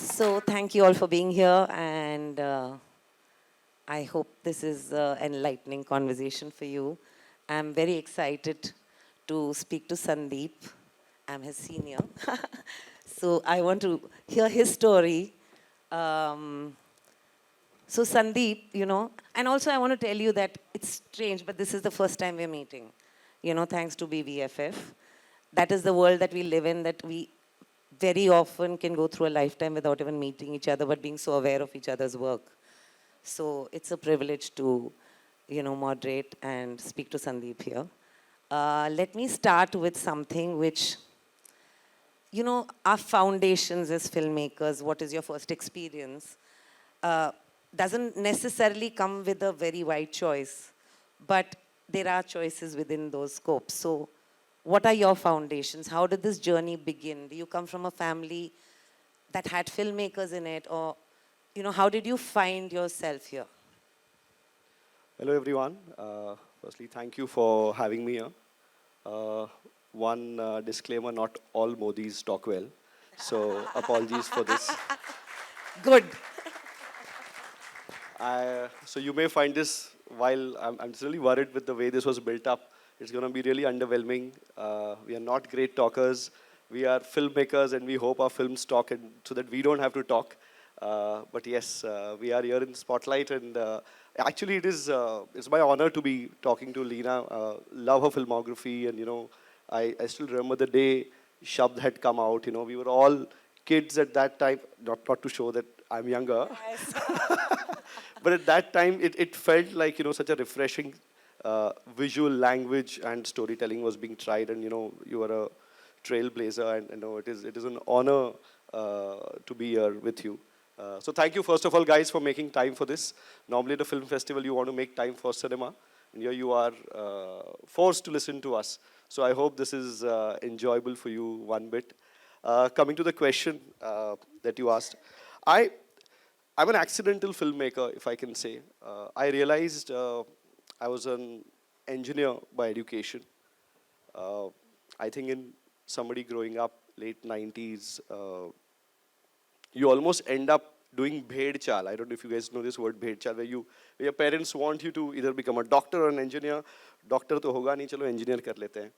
So thank you all for being here, and I hope this is an enlightening conversation for you. I'm very excited to speak to Sandeep. I'm his senior. So I want to hear his story. Um, so Sandeep, and also I want to tell you that it's strange, but this is the first time we're meeting, thanks to BVFF. That is the world that we live in, that we very often can go through a lifetime without even meeting each other, but being so aware of each other's work. So it's a privilege to, moderate and speak to Sandeep here. Let me start with something which, our foundations as filmmakers, what is your first experience, uh, doesn't necessarily come with a very wide choice, but there are choices within those scopes. So what are your foundations? How did this journey begin? Do you come from a family that had filmmakers in it, or how did you find yourself here? Hello, everyone. Firstly, thank you for having me here. Uh, One disclaimer, not all Modis talk well. So apologies for this. Good. So you may find this, while I'm just really worried with the way this was built up, it's going to be really underwhelming. We are not great talkers. We are filmmakers, and we hope our films talk so that we don't have to talk. But yes, we are here in Spotlight, and actually it's my honor to be talking to Leena. Love her filmography, and I still remember the day Shabd had come out. We were all kids at that time. Not to show that I'm younger. Yes. But at that time, it felt like, such a refreshing visual language and storytelling was being tried. And, you were a trailblazer. And, it is an honor to be here with you. So thank you, first of all, guys, for making time for this. Normally at a film festival, you want to make time for cinema. And here you are forced to listen to us. So I hope this is enjoyable for you one bit. Coming to the question that you asked, I'm an accidental filmmaker, if I can say. I realized I was an engineer by education. Uh, I think in somebody growing up, late 90s, you almost end up doing bhed chal. I don't know if you guys know this word bhed chal, where your parents want you to either become a doctor or an engineer. Doctor to hoga nahi, chalo engineer kar lete hain.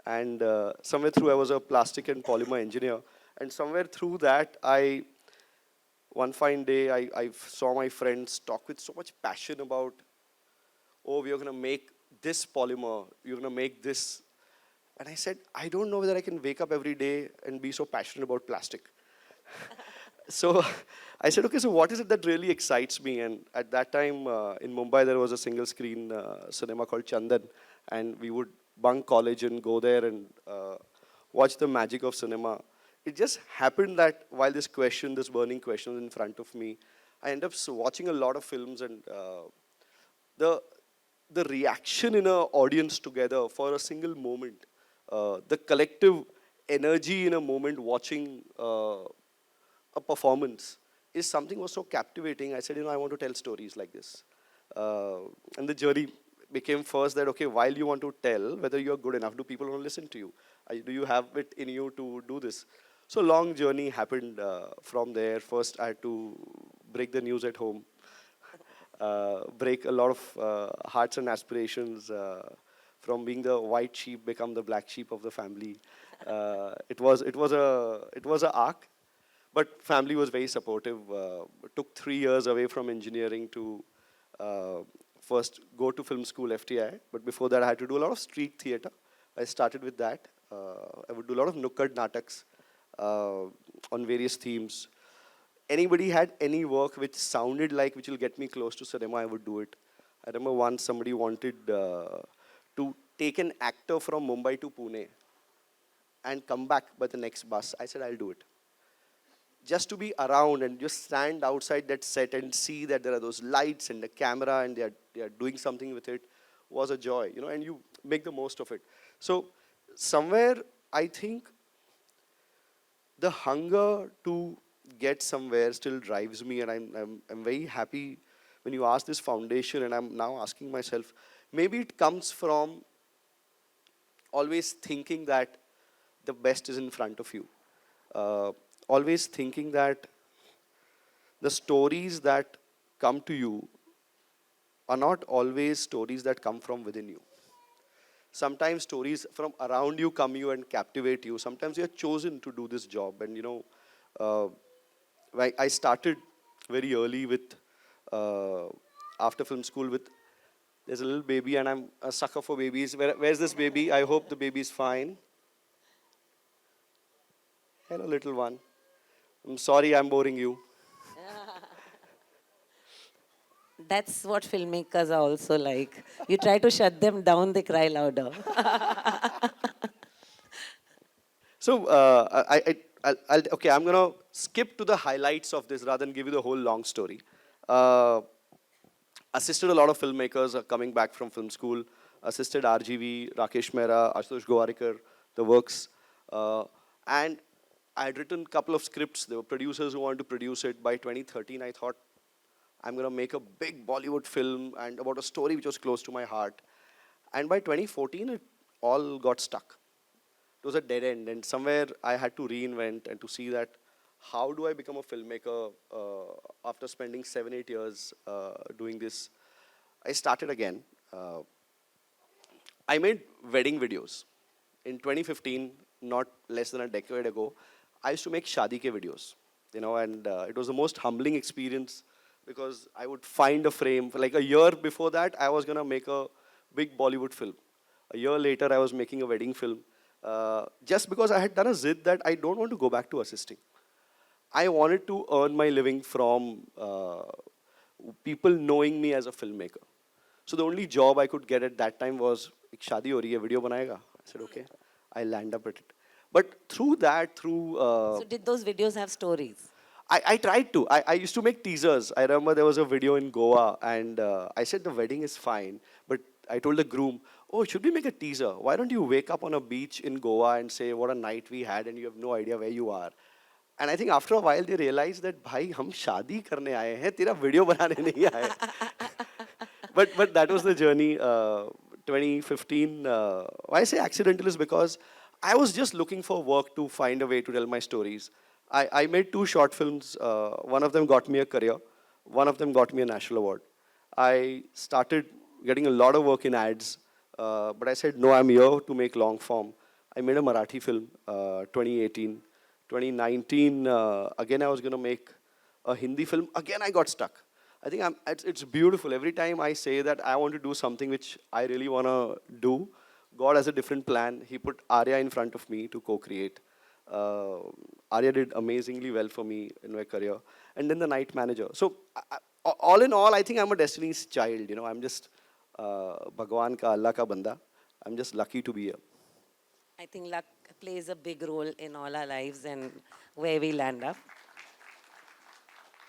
And somewhere through, I was a plastic and polymer engineer. And somewhere through that, one fine day, I saw my friends talk with so much passion about, oh, we are going to make this polymer, you're going to make this. And I said, I don't know whether I can wake up every day and be so passionate about plastic. So I said, okay, so what is it that really excites me? And at that time, in Mumbai, there was a single screen cinema called Chandan. And we would bunk college and go there and watch the magic of cinema. It just happened that while this burning question was in front of me, I ended up watching a lot of films, and the reaction in an audience together for a single moment, the collective energy in a moment watching a performance is something was so captivating. I said, I want to tell stories like this. And the journey became first that, okay, while you want to tell, whether you're good enough, do people want to listen to you? Do you have it in you to do this? So long journey happened from there. First, I had to break the news at home, break a lot of hearts and aspirations. From being the white sheep, become the black sheep of the family. It was a arc, but family was very supportive. It took 3 years away from engineering to first go to film school FTI. But before that, I had to do a lot of street theater. I started with that. I would do a lot of nukkad nataks on various themes. Anybody had any work which sounded like which will get me close to cinema, I would do it. I remember once somebody wanted to take an actor from Mumbai to Pune and come back by the next bus. I said, I'll do it. Just to be around and just stand outside that set and see that there are those lights and the camera and they are doing something with it was a joy, and you make the most of it. So somewhere, I think the hunger to get somewhere still drives me, and I'm very happy when you ask this foundation, and I'm now asking myself, maybe it comes from always thinking that the best is in front of you. Uh, Always thinking that the stories that come to you are not always stories that come from within you. Sometimes stories from around you come you and captivate you. Sometimes you are chosen to do this job. And uh, I started very early with uh, after film school with there's a little baby and I'm a sucker for babies. Where's this baby? I hope the baby's fine. Hello, little one. I'm sorry I'm boring you. That's what filmmakers are also like. You try to shut them down, they cry louder. So okay, I'm gonna skip to the highlights of this rather than give you the whole long story. Uh, Assisted a lot of filmmakers coming back from film school. Assisted RGV, Rakesh Mehra, Ashutosh Gowarikar, the works. And I had written a couple of scripts. There were producers who wanted to produce it. By 2013, I thought, I'm going to make a big Bollywood film and about a story which was close to my heart. And by 2014, it all got stuck. It was a dead end. And somewhere I had to reinvent and to see that how do I become a filmmaker after spending 7, 8 years doing this. I started again. I made wedding videos. In 2015, not less than a decade ago, I used to make shadi ke videos, and it was the most humbling experience because I would find a frame. Like a year before that, I was gonna make a big Bollywood film. A year later, I was making a wedding film. Just because I had done a zid that I don't want to go back to assisting. I wanted to earn my living from people knowing me as a filmmaker. So the only job I could get at that time was, "एक शादी हो रही है, video बनाएगा?" I said, okay, I land up at it. But through that, So did those videos have stories? I tried to. I used to make teasers. I remember there was a video in Goa, and I said the wedding is fine, but I told the groom, "Oh, should we make a teaser? Why don't you wake up on a beach in Goa and say what a night we had, and you have no idea where you are?" And I think after a while they realized that, "भाई हम शादी करने आए हैं, तेरा video बनाने नहीं आए." But that was the journey. 2015. Why I say accidental is because I was just looking for work to find a way to tell my stories. I made 2 short films. One of them got me a career. One of them got me a national award. I started getting a lot of work in ads, but I said, no, I'm here to make long form. I made a Marathi film, 2018. 2019, again, I was going to make a Hindi film. Again, I got stuck. I think it's beautiful. Every time I say that I want to do something which I really want to do, God has a different plan. He put Arya in front of me to co-create. Uh, Arya did amazingly well for me in my career. And then the night manager. So all in all, I think I'm a Destiny's child. I'm just Bhagwan ka, Allah ka banda. I'm just lucky to be here. I think luck plays a big role in all our lives and where we land up.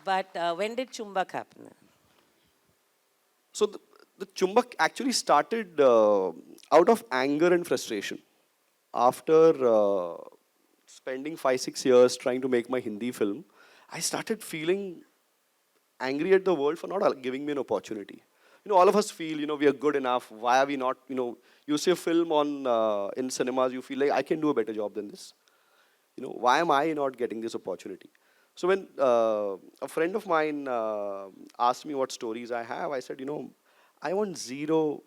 But when did Chumbak happen? So the Chumbak actually started out of anger and frustration. After spending 5, 6 years trying to make my Hindi film, I started feeling angry at the world for not giving me an opportunity. All of us feel, we are good enough. Why are we not, you see a film in cinemas, you feel like I can do a better job than this. Why am I not getting this opportunity? So when a friend of mine asked me what stories I have, I said, I want zero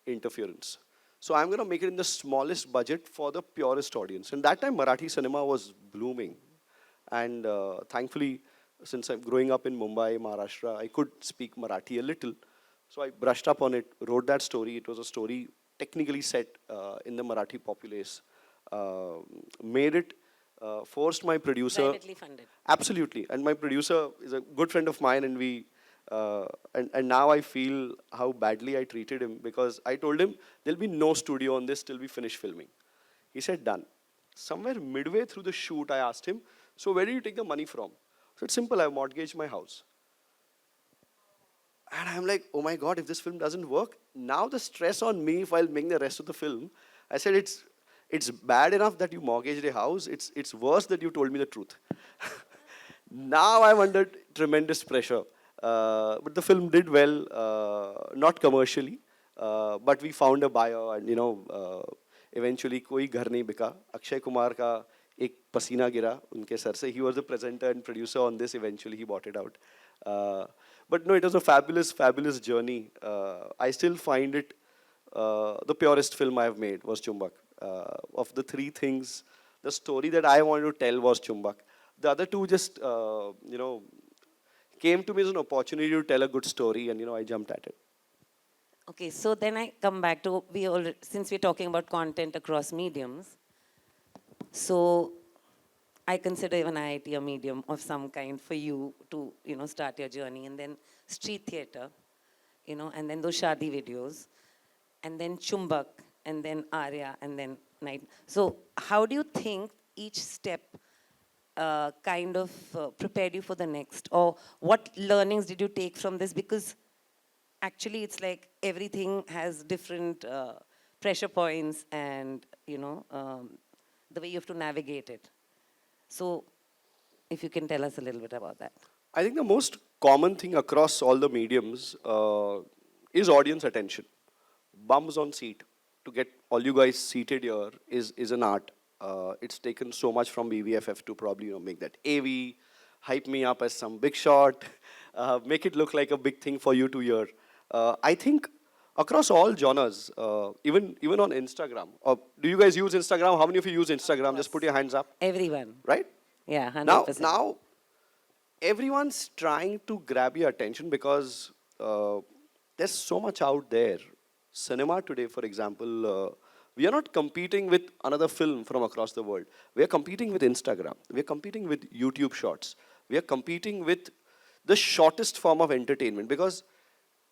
interference. So I'm going to make it in the smallest budget for the purest audience. And that time, Marathi cinema was blooming. And thankfully, since I'm growing up in Mumbai, Maharashtra, I could speak Marathi a little. So I brushed up on it, wrote that story. It was a story technically set in the Marathi populace. Made it, forced my producer. Privately funded. Absolutely. And my producer is a good friend of mine, and and now I feel how badly I treated him because I told him there'll be no studio on this till we finish filming. He said, done. Somewhere midway through the shoot, I asked him, so where do you take the money from? So it's simple, I mortgaged my house. And I'm like, oh my God, if this film doesn't work, now the stress on me while making the rest of the film, I said, it's bad enough that you mortgaged a house, it's worse that you told me the truth. Now I'm under tremendous pressure. But the film did well, not commercially, but we found a buyer, and eventually कोई घर नहीं बिका. अक्षय कुमार का एक पसीना गिरा उनके sir से. He was the presenter and producer on this. Eventually he bought it out. But no, it was a fabulous, fabulous journey. I still find it the purest film I've made was Chumbak. Of the three things, the story that I wanted to tell was Chumbak. The other two just, came to me as an opportunity to tell a good story, and I jumped at it. Okay, so then I come back to since we're talking about content across mediums. So I consider even IIT a medium of some kind for you to start your journey, and then street theater, and then those shadi videos, and then Chumbak, and then Arya, and then Night. So how do you think each step kind of prepared you for the next, or what learnings did you take from this? Because actually it's like everything has different pressure points and the way you have to navigate it. So if you can tell us a little bit about that. I think the most common thing across all the mediums is audience attention. Bums on seat. To get all you guys seated here is an art. It's taken so much from BVFF to probably make that AV, hype me up as some big shot, make it look like a big thing for you to hear. I think across all genres, even on Instagram. Do you guys use Instagram? How many of you use Instagram? Just put your hands up. Everyone. Right? Yeah, 100%. Now, everyone's trying to grab your attention because there's so much out there. Cinema today, for example, we are not competing with another film from across the world. We are competing with Instagram. We are competing with YouTube Shorts. We are competing with the shortest form of entertainment because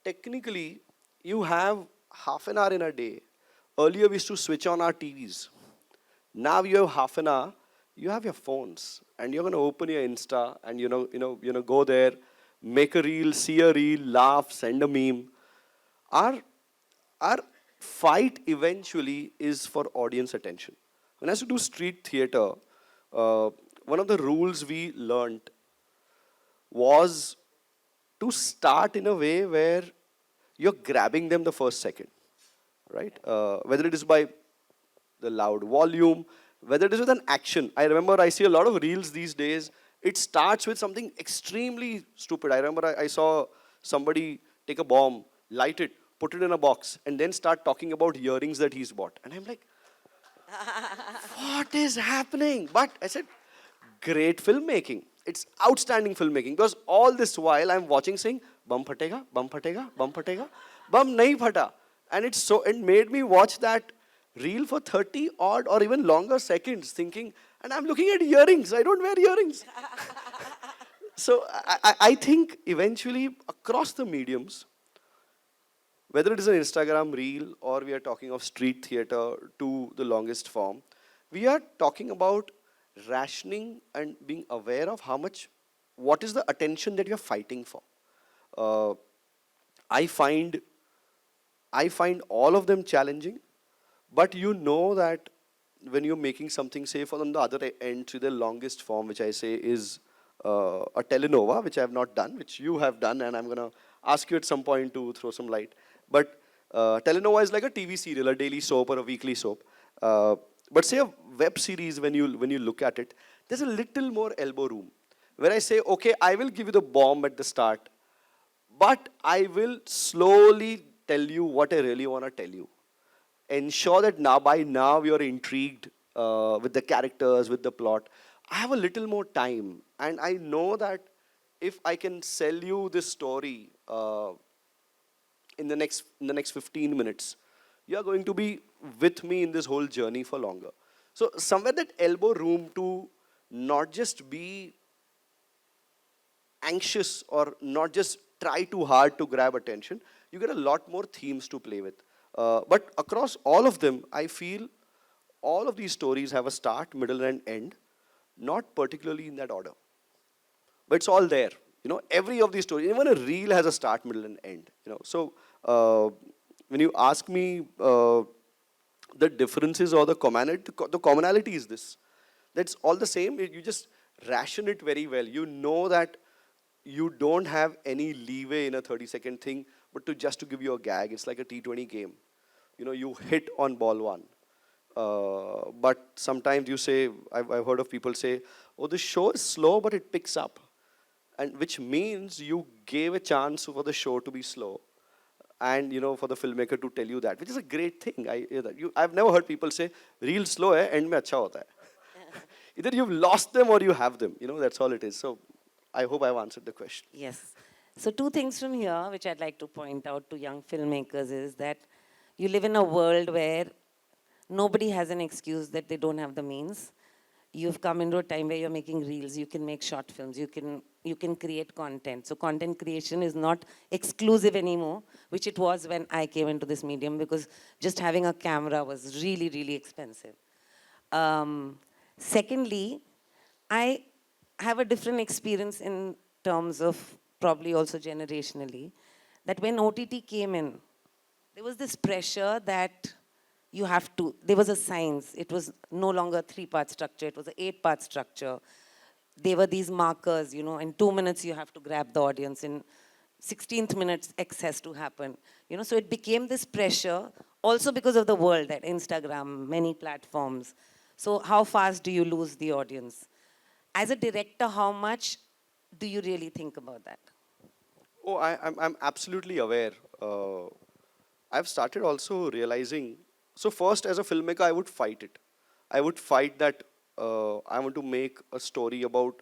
technically you have half an hour in a day. Earlier we used to switch on our TVs. Now you have half an hour. You have your phones, and you're going to open your Insta, and go there, make a reel, see a reel, laugh, send a meme. Our fight eventually is for audience attention. When I used to do street theater, one of the rules we learned was to start in a way where you're grabbing them the first second, right? Whether it is by the loud volume, whether it is with an action. I remember I see a lot of reels these days. It starts with something extremely stupid. I remember I saw somebody take a bomb, light it, put it in a box, and then start talking about earrings that he's bought. And I'm like, what is happening? But I said, great filmmaking. It's outstanding filmmaking. Because all this while I'm watching saying, bum phatega, bum phatega, bum phatega, bum nahi phata. And it made me watch that reel for 30 odd or even longer seconds thinking, and I'm looking at earrings. I don't wear earrings. So I think eventually across the mediums, whether it is an Instagram reel or we are talking of street theater to the longest form, we are talking about rationing and being aware of what is the attention that you're fighting for. I find all of them challenging, but you know that when you're making something, say, for on the other end to the longest form, which I say is a telenova, which I have not done, which you have done, and I'm going to ask you at some point to throw some light. But telenova is like a TV serial, a daily soap or a weekly soap. But say a web series, when you look at it, there's a little more elbow room. Where I say, okay, I will give you the bomb at the start, but I will slowly tell you what I really want to tell you. Ensure that by now you're intrigued with the characters, with the plot. I have a little more time, and I know that if I can sell you this story in the next 15 minutes, you're going to be with me in this whole journey for longer. So somewhere that elbow room to not just be anxious or not just try too hard to grab attention, you get a lot more themes to play with. But across all of them, I feel all of these stories have a start, middle, and end, not particularly in that order. But it's all there. Every of these stories, even a reel has a start, middle, and end. So when you ask me the differences or the commonality is this. That's all the same. You just ration it very well. You know that you don't have any leeway in a 30-second thing, but just to give you a gag, it's like a T20 game. You hit on ball one. But sometimes you say, I've heard of people say, oh, the show is slow, but it picks up. And which means you gave a chance for the show to be slow and for the filmmaker to tell you that, which is a great thing. I've never heard people say real slow hai, end mein acha hota hai. Either you've lost them or you have them. That's all it is. So I hope I've answered the question. Yes. So two things from here, which I'd like to point out to young filmmakers is that you live in a world where nobody has an excuse that they don't have the means. You've come into a time where you're making reels, you can make short films, you can create content. So content creation is not exclusive anymore, which it was when I came into this medium, because just having a camera was really, really expensive. Secondly, I have a different experience in terms of probably also generationally, that when OTT came in, there was this pressure that you have to, there was a science. It was no longer a 3-part structure, it was an 8-part structure. There were these markers, in 2 minutes you have to grab the audience, in 16th minutes X has to happen. So it became this pressure, also because of the world, that Instagram, many platforms. So how fast do you lose the audience? As a director, how much do you really think about that? Oh, I'm absolutely aware. I've started also realizing. So first, as a filmmaker, I would fight it. I would fight that I want to make a story about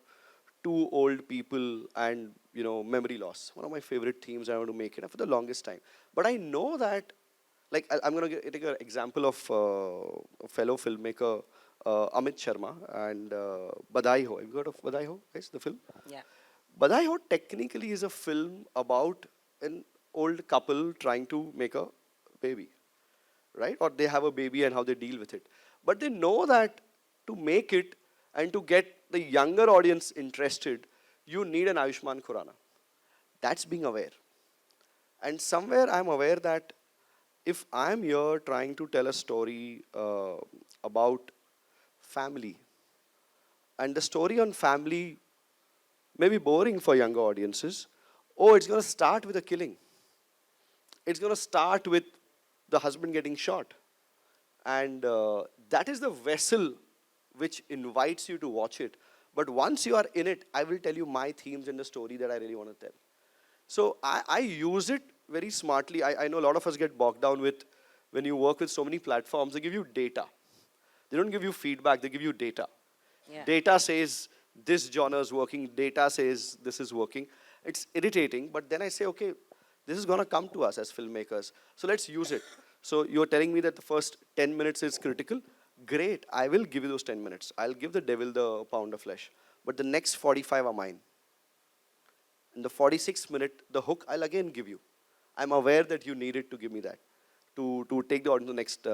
two old people and memory loss. One of my favorite themes. I want to make it for the longest time. But I know that, like, I'm going to take an example of a fellow filmmaker, Amit Sharma, and Badai Ho. Have you heard of Badai Ho, guys, the film? Yeah. Badai Ho technically is a film about an old couple trying to make a baby, right? Or they have a baby and how they deal with it. But they know that to make it and to get the younger audience interested, you need an Ayushman Khurrana. That's being aware. And somewhere I'm aware that if I'm here trying to tell a story about family, and the story on family may be boring for younger audiences, it's going to start with a killing. It's going to start with the husband getting shot. And that is the vessel which invites you to watch it. But once you are in it, I will tell you my themes and the story that I really want to tell. So I use it very smartly. I know a lot of us get bogged down with, when you work with so many platforms, they give you data. They don't give you feedback, they give you data. Yeah. Data says this genre is working, data says this is working. It's irritating, but then I say, okay, this is going to come to us as filmmakers. So let's use it. So you're telling me that the first 10 minutes is critical? Great, I will give you those 10 minutes. I'll give the devil the pound of flesh. But the next 45 are mine. In the 46th minute, the hook I'll again give you. I'm aware that you needed to give me that to take the audience to the next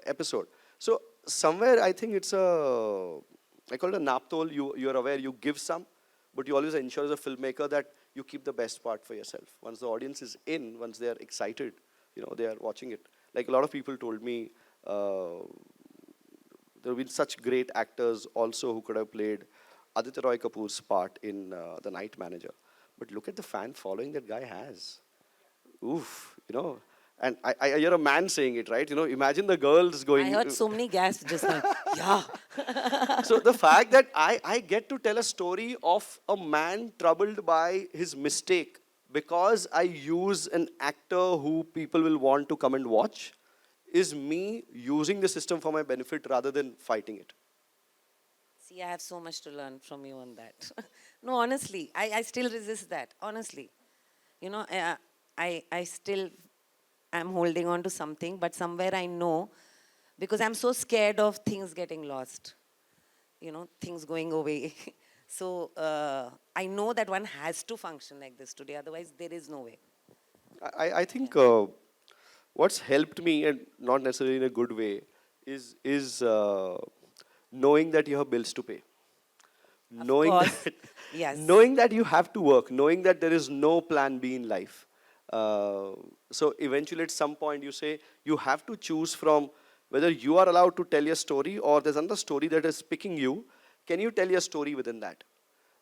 episode. So somewhere I think it's I call it a naptol. You're aware, you give some, but you always ensure as a filmmaker that you keep the best part for yourself. Once the audience is in, once they're excited, they are watching it. Like a lot of people told me, there have been such great actors also who could have played Aditya Roy Kapoor's part in The Night Manager. But look at the fan following that guy has. Oof, And you're a man saying it, right? Imagine the girls going. I heard so many gasps just now. Yeah. So the fact that I get to tell a story of a man troubled by his mistake because I use an actor who people will want to come and watch is me using the system for my benefit rather than fighting it. See, I have so much to learn from you on that. No, honestly, I still resist that, honestly. I still am holding on to something, but somewhere I know, because I'm so scared of things getting lost, things going away. So I know that one has to function like this today, otherwise there is no way. I think what's helped me, and not necessarily in a good way, is knowing that you have bills to pay. Of Knowing course, that, yes. knowing that you have to work, knowing that there is no plan B in life. So eventually at some point you say you have to choose from whether you are allowed to tell your story or there's another story that is picking you. Can you tell your story within that?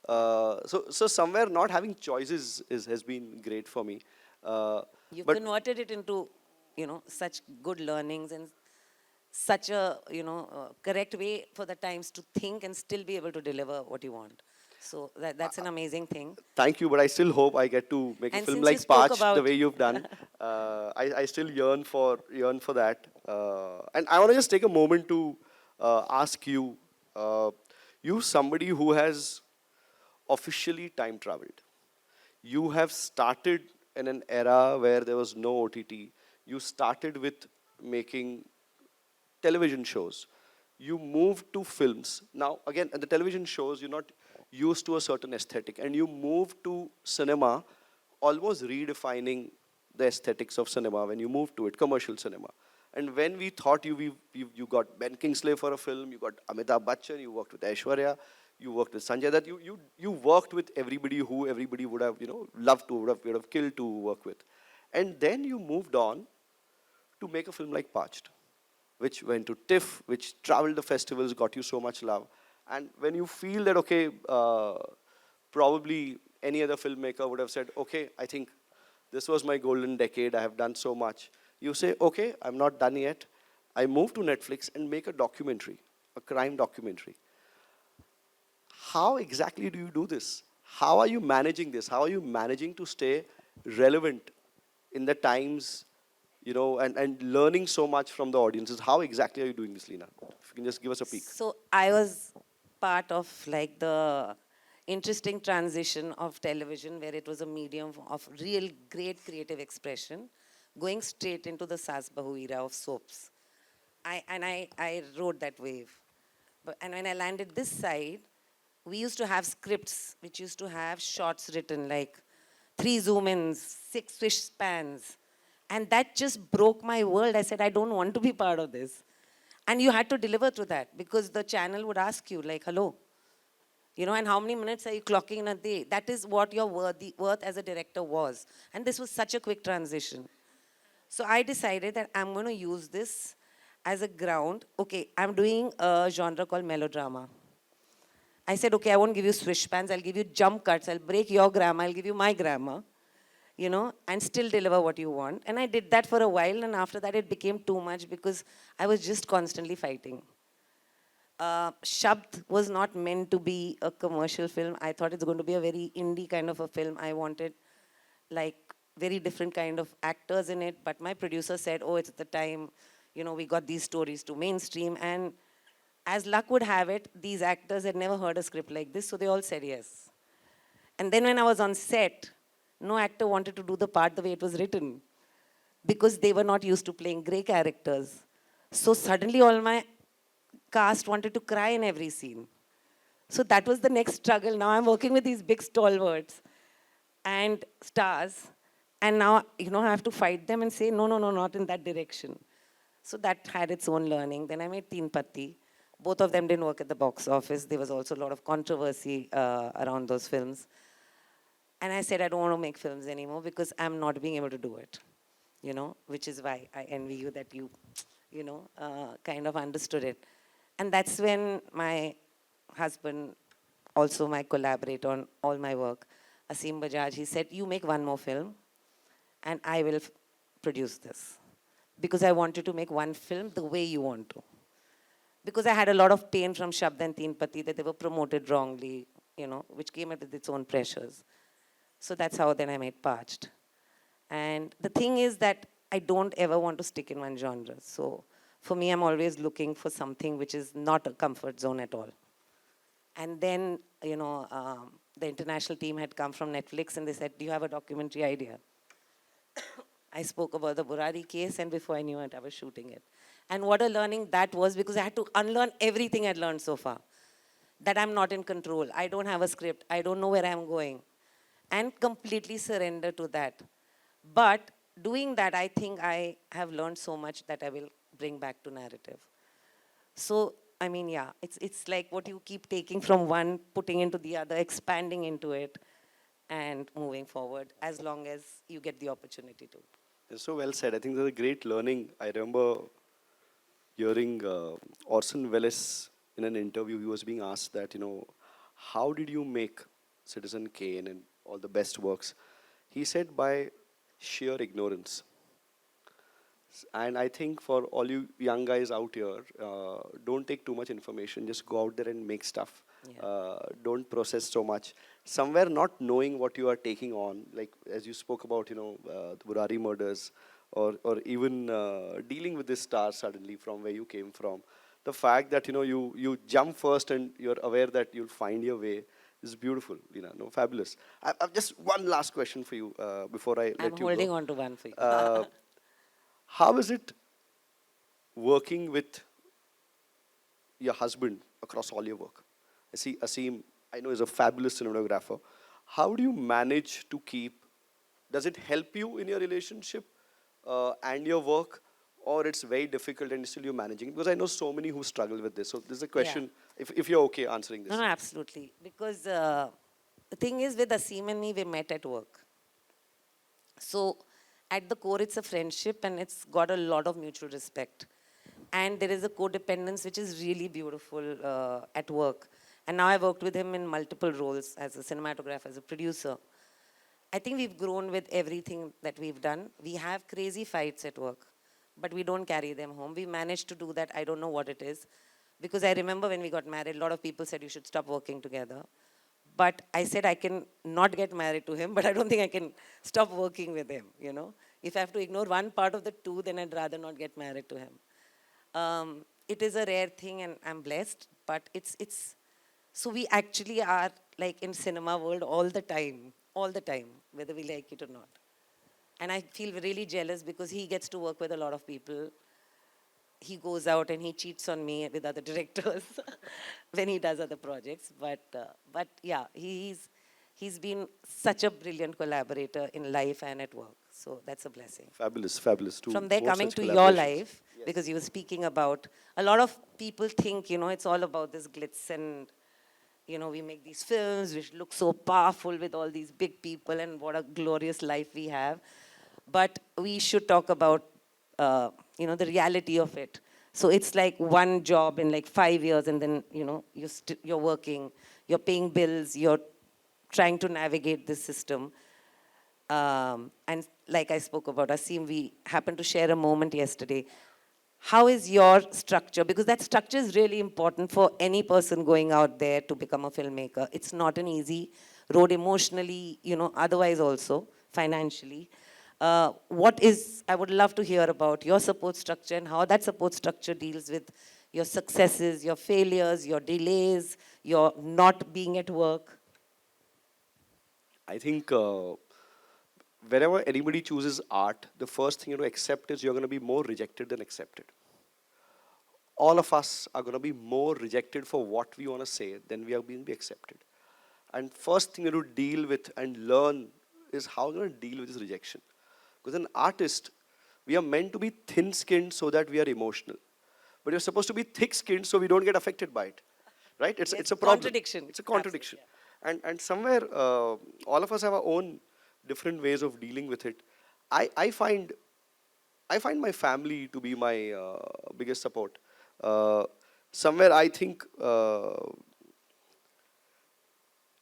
So somewhere not having choices has been great for me. You've But converted it into, such good learnings, and such a, correct way for the times to think and still be able to deliver what you want. So that's an amazing thing. Thank you, but I still hope I get to make a And film since you like spoke Parched the about, way you've done. I still yearn for that. And I want to just take a moment to ask you, you somebody who has officially time traveled. You have started in an era where there was no OTT. You started with making television shows. You move to films. Now, again, at the television shows, you're not used to a certain aesthetic, and you move to cinema, almost redefining the aesthetics of cinema when you move to it, commercial cinema. And when we thought you got Ben Kingsley for a film, you got Amitabh Bachchan, you worked with Aishwarya, you worked with Sanjay Dutt, you worked with everybody who everybody would have, loved to, would have killed to work with. And then you moved on to make a film like Parched, which went to TIFF, which traveled the festivals, got you so much love. And when you feel that, okay, probably any other filmmaker would have said, okay, I think this was my golden decade, I have done so much. You say, okay, I'm not done yet. I move to Netflix and make a documentary, a crime documentary. How exactly do you do this? How are you managing this? How are you managing to stay relevant in the times, and learning so much from the audiences? How exactly are you doing this, Leena? If you can just give us a peek. so I was part of like the interesting transition of television where it was a medium of real great creative expression, going straight into the Sas Bahu era of soaps. I rode that wave. And when I landed this side, we used to have scripts which used to have shots written like 3 zoom-ins, 6 fish spans. And that just broke my world. I said, I don't want to be part of this. And you had to deliver to that because the channel would ask you, like, hello, and how many minutes are you clocking in a day? That is what your worth as a director was. And this was such a quick transition. So I decided that I'm going to use this as a ground. Okay, I'm doing a genre called melodrama. I said, okay, I won't give you swish pans, I'll give you jump cuts, I'll break your grammar, I'll give you my grammar, and still deliver what you want. And I did that for a while, and after that it became too much because I was just constantly fighting. Shabd was not meant to be a commercial film. I thought it's going to be a very indie kind of a film. I wanted like very different kind of actors in it, but my producer said, oh, it's the time, we got these stories to mainstream. And as luck would have it, these actors had never heard a script like this, so they all said yes. And then when I was on set, no actor wanted to do the part the way it was written because they were not used to playing grey characters. So suddenly all my cast wanted to cry in every scene. So that was the next struggle. Now I'm working with these big stalwarts and stars, and now I have to fight them and say no, no, no, not in that direction. So that had its own learning. Then I made Teen Patti. Both of them didn't work at the box office. There was also a lot of controversy around those films. And I said, I don't want to make films anymore because I'm not being able to do it, which is why I envy you that you kind of understood it. And that's when my husband, also my collaborator on all my work, Asim Bajaj, he said, you make one more film and I will produce this. Because I wanted to make one film the way you want to. Because I had a lot of pain from Shabd and Teen Patti that they were promoted wrongly, which came with its own pressures. So that's how then I made Parched. And the thing is that I don't ever want to stick in one genre. So for me, I'm always looking for something which is not a comfort zone at all. And then, the international team had come from Netflix and they said, do you have a documentary idea? I spoke about the Burari case, and before I knew it, I was shooting it. And what a learning that was, because I had to unlearn everything I'd learned so far. That I'm not in control. I don't have a script. I don't know where I'm going. And completely surrender to that. But doing that, I think I have learned so much that I will bring back to narrative. So, I mean, yeah, it's like what you keep taking from one, putting into the other, expanding into it, and moving forward as long as you get the opportunity to. It's so well said. I think there's a great learning. I remember hearing Orson Welles in an interview. He was being asked that, how did you make Citizen Kane and all the best works? He said by sheer ignorance. And I think for all you young guys out here, don't take too much information. Just go out there and make stuff. Yeah. Don't process so much. Somewhere not knowing what you are taking on, like as you spoke about, the Burari murders, or even dealing with this star suddenly from where you came from. The fact that you jump first and you're aware that you'll find your way is beautiful. No, fabulous. I've just one last question for you before I I'm let you holding go. on to one for you. Uh, how is it working with your husband across all your work? I see Asim, I know, is a fabulous cinematographer. How do you manage to keep, does it help you in your relationship and your work, or it's very difficult and still you're managing? Because I know so many who struggle with this. So this is a Yeah. question, if you're okay answering No, this. no, absolutely. Because the thing is, with Asim and me, we met at work. So at the core, it's a friendship and it's got a lot of mutual respect. And there is a codependence which is really beautiful at work. And now I've worked with him in multiple roles as a cinematographer, as a producer. I think we've grown with everything that we've done. We have crazy fights at work, but we don't carry them home. We managed to do that. I don't know what it is. Because I remember when we got married, a lot of people said you should stop working together. But I said I can not get married to him, but I don't think I can stop working with him. If I have to ignore one part of the two, then I'd rather not get married to him. It is a rare thing and I'm blessed, but it's so we actually are like in cinema world all the time, whether we like it or not. And I feel really jealous because he gets to work with a lot of people. He goes out and he cheats on me with other directors when he does other projects. But yeah, he's been such a brilliant collaborator in life and at work. So that's a blessing. Fabulous, fabulous. To From there, more coming such to your collaborations. life, because you were speaking about, a lot of people think, it's all about this glitz and, we make these films which look so powerful with all these big people and what a glorious life we have. But we should talk about, the reality of it. So it's like one job in like 5 years and then, you're working, you're paying bills, you're trying to navigate this system. And like I spoke about Asim, we happened to share a moment yesterday. How is your structure? Because that structure is really important for any person going out there to become a filmmaker. It's not an easy road emotionally, otherwise also, financially. I would love to hear about your support structure and how that support structure deals with your successes, your failures, your delays, your not being at work. I think wherever anybody chooses art, the first thing you to accept is you're going to be more rejected than accepted. All of us are going to be more rejected for what we want to say than we are being accepted. And first thing you to deal with and learn is how you're going to deal with this rejection. Because an artist, we are meant to be thin-skinned so that we are emotional. But you're supposed to be thick-skinned so we don't get affected by it. Right? Yes, It's a problem. contradiction. It's a contradiction. Absolutely, And somewhere, all of us have our own different ways of dealing with it. I find my family to be my biggest support. Uh, somewhere I think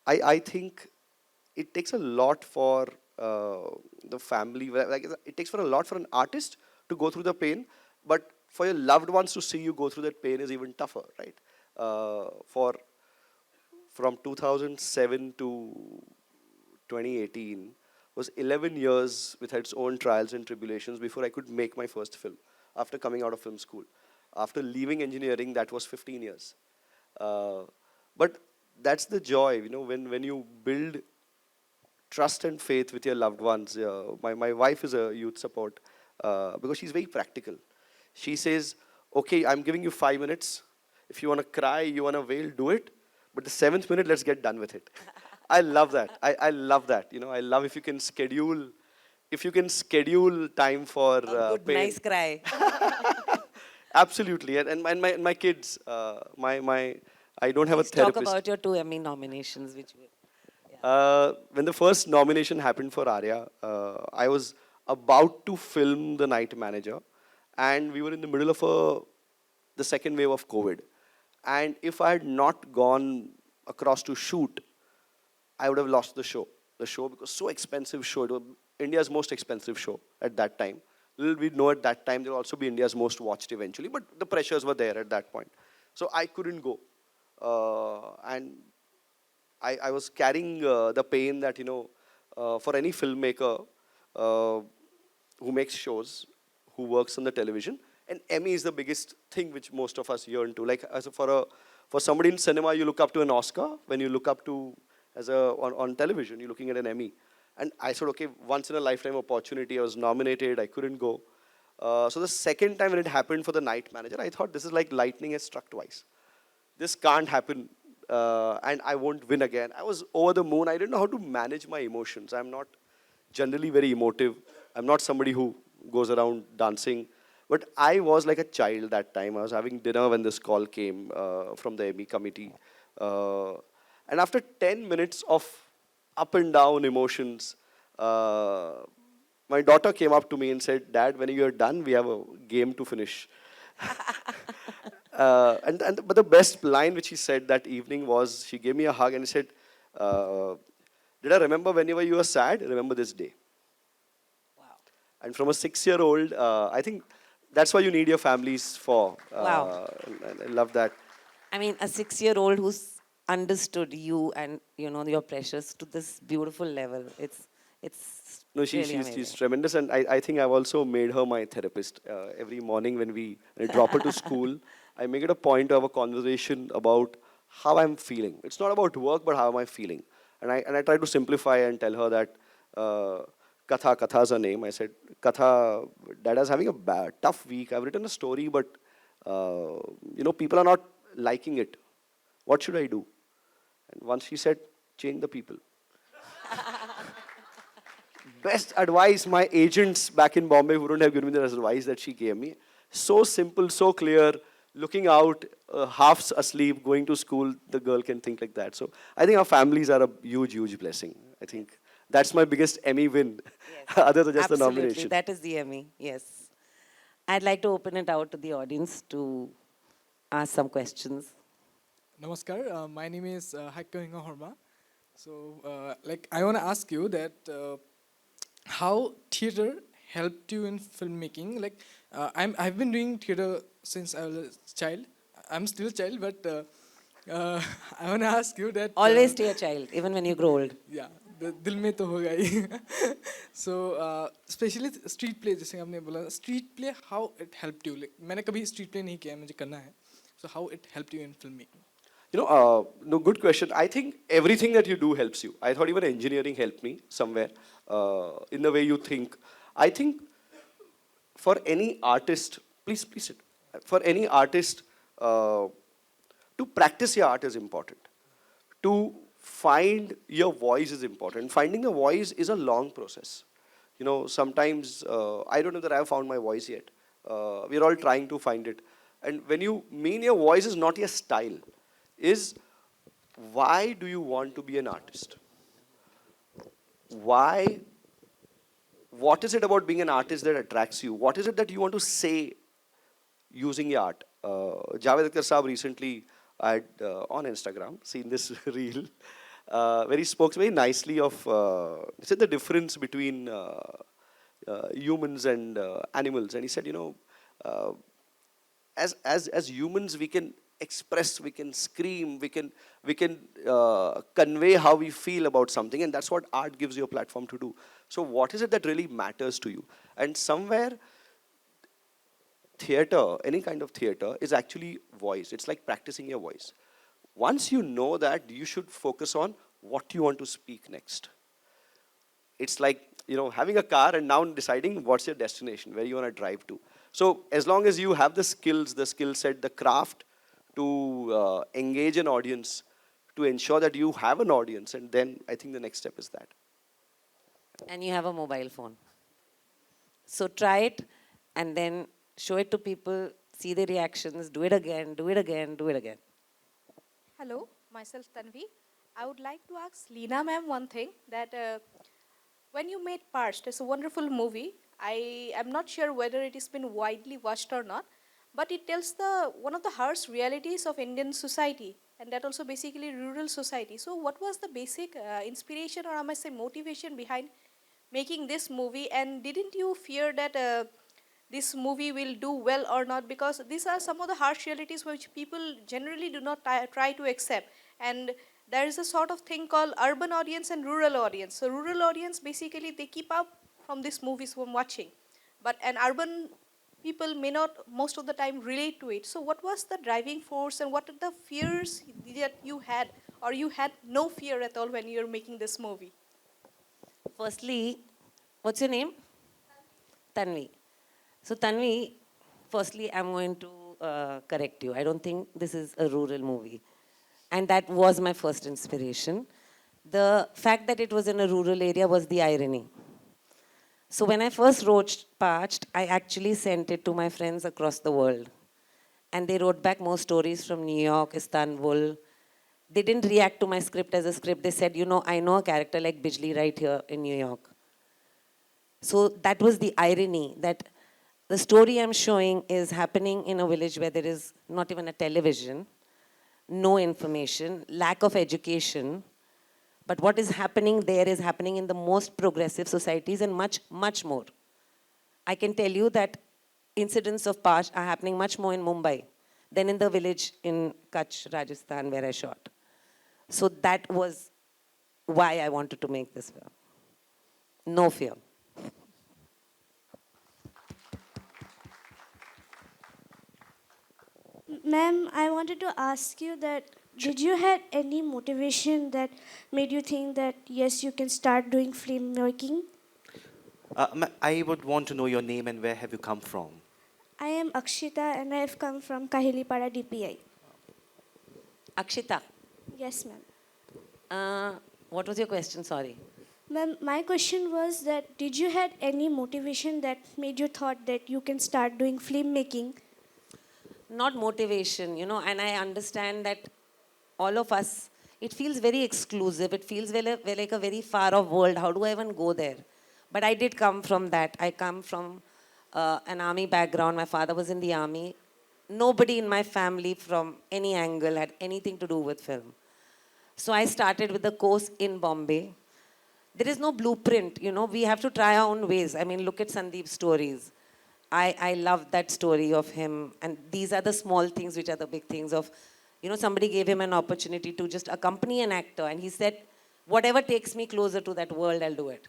I think it takes a lot for the family. Like it takes for a lot for an artist to go through the pain, but for your loved ones to see you go through that pain is even tougher, right? For from 2007 to 2018 was 11 years with its own trials and tribulations before I could make my first film after coming out of film school. After leaving engineering, that was 15 years. Uh, but that's the joy, when you build trust and faith with your loved ones. My wife is a youth support because she's very practical. She says, okay, I'm giving you 5 minutes. If you want to cry, you want to wail, do it. But the seventh minute, let's get done with it. I love that. I love that. I love if you can schedule time for a good, pain. nice cry. Absolutely. And my kids, I don't have a Please talk therapist. about your two Emmy nominations, which were, yeah. When the first nomination happened for Arya, I was about to film The Night Manager, and we were in the middle of the second wave of COVID. And if I had not gone across to shoot, I would have lost the show. The show, because so expensive show. It was India's most expensive show at that time. little we know at that time they'll also be India's most watched eventually, but the pressures were there at that point. So I couldn't go. And I was carrying the pain that, for any filmmaker uh, who makes shows, who works on the television, and Emmy is the biggest thing which most of us yearn to. Like for somebody in cinema, you look up to an Oscar. When you look up to on television, you're looking at an Emmy. And I said, okay, once in a lifetime opportunity. I was nominated. I couldn't go. So the second time when it happened for the night manager, I thought this is like lightning has struck twice. This can't happen, and I won't win again. I was over the moon. I didn't know how to manage my emotions. I'm not generally very emotive. I'm not somebody who goes around dancing. But I was like a child that time. I was having dinner when this call came from the Emmy committee. Uh, and after 10 minutes of up and down emotions, uh, my daughter came up to me and said, Dad, when you're done, we have a game to finish. But the best line which he said that evening was, she gave me a hug and he said, uh, did I remember whenever you were sad? Remember this day. Wow. And from a 6-year-old, I think that's why you need your families for. Wow. And I love that. I mean, a 6-year-old who's understood you and your pressures to this beautiful level. It's No, really amazing. she's tremendous, and I think I've also made her my therapist. Every morning when I drop her to school, I make it a point to have a conversation about how I'm feeling. It's not about work, but how am I feeling? And I try to simplify and tell her that Katha is her name. I said, Katha, Dada's having a tough week. I've written a story, but people are not liking it. What should I do? And once she said, change the people. Best advice my agents back in Bombay wouldn't have given me the advice that she gave me. So simple, so clear, looking out, half asleep, going to school, the girl can think like that. So I think our families are a huge, huge blessing. I think that's my biggest Emmy win, Yes. other than just Absolutely. the nomination. That is the Emmy, yes. I'd like to open it out to the audience to ask some questions. Namaskar, my name is Hakkyoinga Horma. So, I want to ask you that how theater helped you in filmmaking? I've been doing theater since I was a child. I'm still a child, but I want to ask you that. Always stay a child, even when you grow old. Yeah, दिल में तो होगा ही. So, especially street play, जैसे आपने बोला, street play, how it helped you? Like, मैंने कभी street play नहीं किया, मुझे करना है. So, how it helped you in filmmaking? No, good question. I think everything that you do helps you. I thought even engineering helped me somewhere in the way you think. I think for any artist, please sit. For any artist, to practice your art is important. To find your voice is important. Finding a voice is a long process. Sometimes I don't know that I have found my voice yet. We're all trying to find it. And when you mean your voice is not your style, is why do you want to be an artist? Why? What is it about being an artist that attracts you? What is it that you want to say using your art? Javed Akhtar Saab recently had on Instagram seen this reel where he spoke very nicely of he said the difference between humans and animals, and he said, as humans we can express, we can scream, we can convey how we feel about something, and that's what art gives you a platform to do. So what is it that really matters to you? And somewhere theater, any kind of theater, is actually voice. It's like practicing your voice. Once you know that, you should focus on what you want to speak next. It's like having a car and now deciding what's your destination, where you want to drive to. So as long as you have the skills, the skill set, the craft to engage an audience, to ensure that you have an audience, and then I think the next step is that. And you have a mobile phone. So try it and then show it to people, see their reactions, do it again, do it again, do it again. Hello, myself Tanvi. I would like to ask Leena ma'am one thing, that when you made Parched, it's a wonderful movie. I am not sure whether it has been widely watched or not, but it tells one of the harsh realities of Indian society, and that also basically rural society. So what was the basic inspiration, or I must say motivation, behind making this movie? And didn't you fear that this movie will do well or not, because these are some of the harsh realities which people generally do not try to accept. And there is a sort of thing called urban audience and rural audience. So rural audience, basically, they keep up from these movies from watching, but an urban people may not most of the time relate to it. So what was the driving force, and what are the fears that you had, or you had no fear at all when you were making this movie? Firstly, what's your name? Tanvi. So Tanvi, firstly, I'm going to correct you. I don't think this is a rural movie. And that was my first inspiration. The fact that it was in a rural area was the irony. So when I first wrote Parched, I actually sent it to my friends across the world. And they wrote back more stories from New York, Istanbul. They didn't react to my script as a script. They said, you know, I know a character like Bijli right here in New York. So that was the irony, that the story I'm showing is happening in a village where there is not even a television, no information, lack of education. But what is happening there is happening in the most progressive societies and much, much more. I can tell you that incidents of Pash are happening much more in Mumbai than in the village in Kutch, Rajasthan, where I shot. So that was why I wanted to make this film. No fear. Ma'am, I wanted to ask you that did you had any motivation that made you think that yes, you can start doing filmmaking? I would want to know your name and where have you come from? I am Akshita and I have come from Kahilipara DPI. Akshita, Yes, ma'am. what was your question? Sorry. Ma'am, my question was that did you had any motivation that made you thought that you can start doing filmmaking? Not motivation, you know, and I understand that all of us, it feels very exclusive. It feels like a very far off world. How do I even go there? But I did come from that. I come from an army background. My father was in the army. Nobody in my family from any angle had anything to do with film. So I started with the course in Bombay. There is no blueprint, you know, we have to try our own ways. I mean, look at Sandeep's stories. I love that story of him. And these are the small things which are the big things of, you know, somebody gave him an opportunity to just accompany an actor. And he said, whatever takes me closer to that world, I'll do it.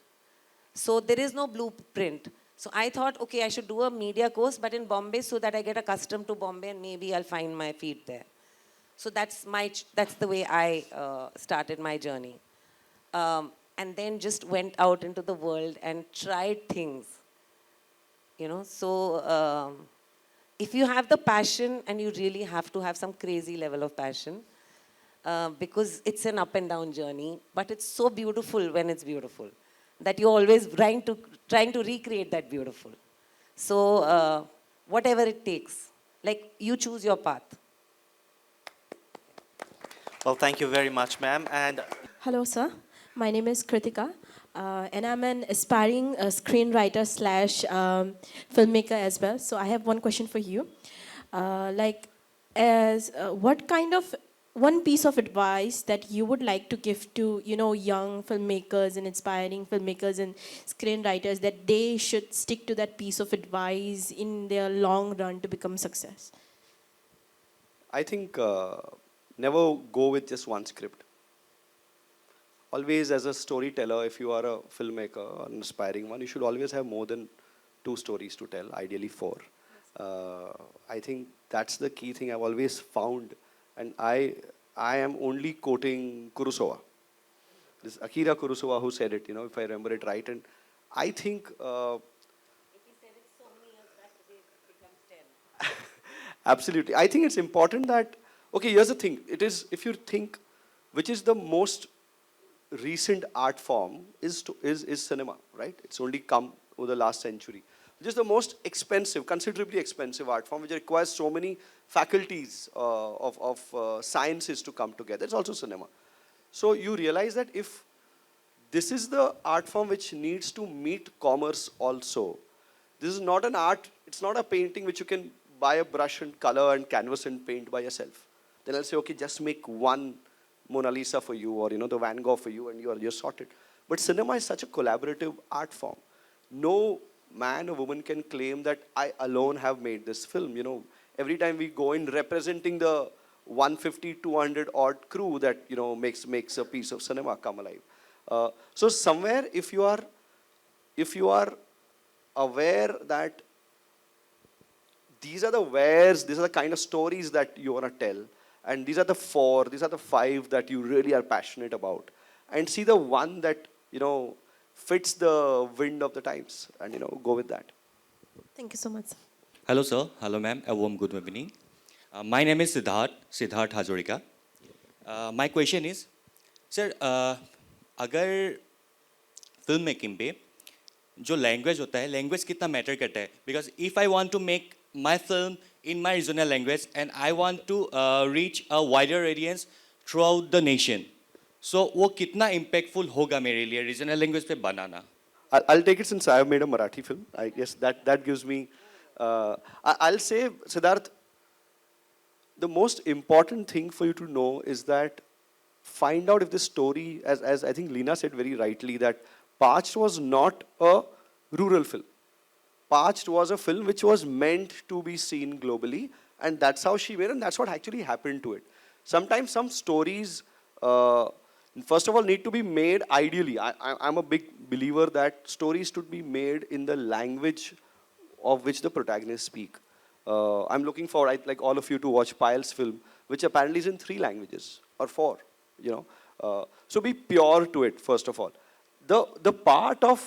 So there is no blueprint. So I thought, okay, I should do a media course, but in Bombay so that I get accustomed to Bombay and maybe I'll find my feet there. So that's the way I started my journey. And then just went out into the world and tried things. You know, so if you have the passion, and you really have to have some crazy level of passion, because it's an up and down journey, but it's so beautiful when it's beautiful, that you're always trying to recreate that beautiful. So whatever it takes, like you choose your path. Well, thank you very much, ma'am. And Hello, sir. My name is Kritika, and I'm an aspiring screenwriter slash filmmaker as well. So I have one question for you. What kind of one piece of advice that you would like to give to, you know, young filmmakers and inspiring filmmakers and screenwriters, that they should stick to that piece of advice in their long run to become success? I think never go with just one script. Always, as a storyteller, if you are a filmmaker, an aspiring one, you should always have more than 2 stories to tell, ideally 4. I think that's the key thing I've always found. And I am only quoting Kurosawa. This Akira Kurosawa who said it, you know, if I remember it right. And I think If he said it so many years back, today it becomes 10. absolutely. I think it's important that, okay, here's the thing. It is, if you think, which is the most recent art form is cinema, right? It's only come over the last century. Which is the most expensive, considerably expensive art form, which requires so many faculties of sciences to come together. It's also cinema. So you realize that if this is the art form which needs to meet commerce also, this is not an art, it's not a painting which you can buy a brush and color and canvas and paint by yourself. Then I'll say, okay, just make one Mona Lisa for you, or, you know, the Van Gogh for you, and you're sorted. But cinema is such a collaborative art form. No man or woman can claim that I alone have made this film. You know, every time we go in representing the 150, 200 odd crew that, you know, makes a piece of cinema come alive. So somewhere, if you are aware that these are the wares, these are the kind of stories that you want to tell, and these are the 5 that you really are passionate about, and see the one that, you know, fits the wind of the times, and, you know, go with that. Thank you so much. Hello, sir. Hello, ma'am. A warm good evening. My name is Siddharth Hazorika. My question is, sir, अगर film making पे जो language होता है, language कितना matter करता है? Because if I want to make my film in my regional language and I want to reach a wider audience throughout the nation, so वो कितना इम्पैक्टफुल होगा मेरे लिए रीजनल लैंग्वेज पे बनाना? I'll take it since I have made a Marathi film. I guess that gives me. I'll say, Siddharth, the most important thing for you to know is that find out if this story, as I think Leena said very rightly, that Parched was not a rural film. Parched was a film which was meant to be seen globally, and that's how she made it, and that's what actually happened to it. Sometimes some stories, first of all, need to be made ideally. I'm a big believer that stories should be made in the language of which the protagonists speak. I'm looking for, like all of you, to watch Payal's film, which apparently is in 3 languages or 4. You know, so be pure to it. First of all, the part of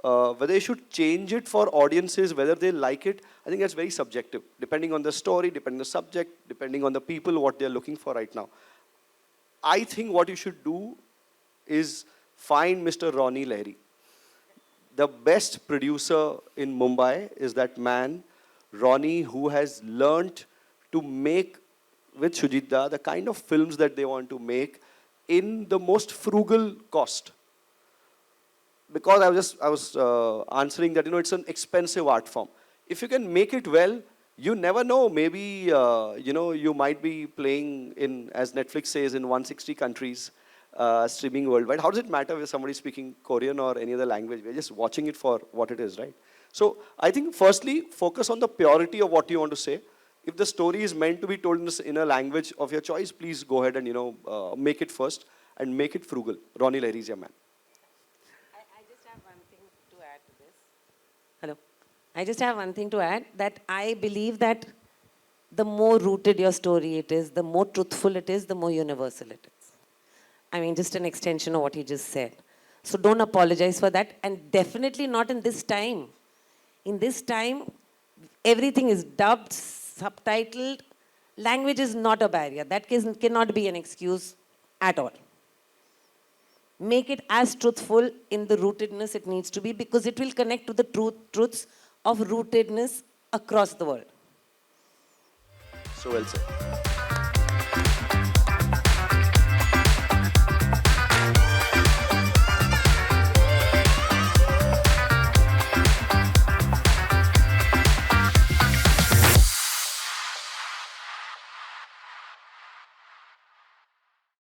whether you should change it for audiences, whether they like it, I think that's very subjective, depending on the story, depending on the subject, depending on the people, what they're looking for right now. I think what you should do is find Mr. Ronnie Lahiri. The best producer in Mumbai is that man, Ronnie, who has learnt to make with Shujitda the kind of films that they want to make in the most frugal cost. Because I was answering that, you know, it's an expensive art form. If you can make it well, you never know. Maybe, you know, you might be playing in, as Netflix says, in 160 countries, streaming worldwide. How does it matter if somebody's speaking Korean or any other language? We're just watching it for what it is, right? So I think firstly, focus on the purity of what you want to say. If the story is meant to be told in a language of your choice, please go ahead and, you know, make it first and make it frugal. Ronnie Lahiri is your man. I just have one thing to add to this. Hello. I just have one thing to add, that I believe that the more rooted your story it is, the more truthful it is, the more universal it is. I mean, just an extension of what he just said. So don't apologize for that, and definitely not in this time. In this time, everything is dubbed, subtitled. Language is not a barrier. That cannot be an excuse at all. Make it as truthful in the rootedness it needs to be, because it will connect to the truths of rootedness across the world. So well said.